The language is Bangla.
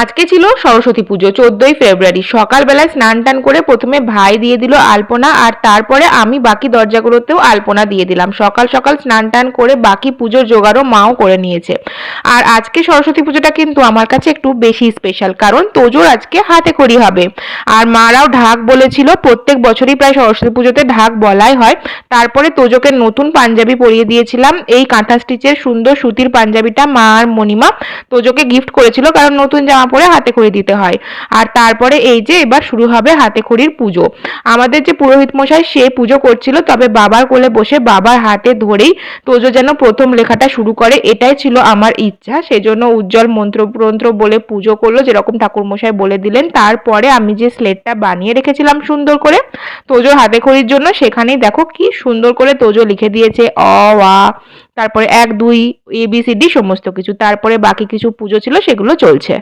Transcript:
আজকে ছিল সরস্বতী পুজো, 14ই ফেব্রুয়ারি। সকালবেলায় স্নান টান করে প্রথমে ভাই দিয়ে দিল আলপনা, আর তারপরে আমি বাকি দরজাগুলোতেও আলপনা দিয়ে দিলাম। সকাল সকাল স্নান টান করে বাকি পুজোর জোগাড়ও মাও করে নিয়েছে। আর আজকে সরস্বতী পুজোটা কিন্তু আমার কাছে একটু বেশি স্পেশাল, কারণ তোজোর আজকে হাতে খড়ি হবে। আর মারাও ঢাক বলেছিল, প্রত্যেক বছরই প্রায় সরস্বতী পুজোতে ঢাক বলাই হয়। তারপরে তোজোকে নতুন পাঞ্জাবি পরিয়ে দিয়েছিলাম, এই কাঁথা স্টিচের সুন্দর সুতির পাঞ্জাবিটা মা আর মণিমা তোজোকে গিফট করেছিল, কারণ নতুন জামা পরে হাতে খড়ি দিতে হয়। আর তারপরে এই যে এবার শুরু হবে হাতে খড়ির পুজো। আমাদের যে পুরোহিত মশাই সে পুজো করছিল, তবে বাবার কোলে বসে বাবার হাতে ধরেই তোজো যেন প্রথম লেখাটা শুরু করে, এটাই ছিল আমার ইচ্ছা। সেজন্য উজ্জ্বল মন্ত্র বলে পুজো করলো, যেরকম ঠাকুর মশাই বলে দিলেন। তারপরে আমি যে স্লেটটা বানিয়ে রেখেছিলাম সুন্দর করে তোজোর হাতে খড়ির জন্য, সেখানেই দেখো কি সুন্দর করে তোজো লিখে দিয়েছে অ আ, তারপরে 1 2 ABCD সমস্ত কিছু। তারপরে বাকি কিছু পুজো ছিল সেগুলো চলছে।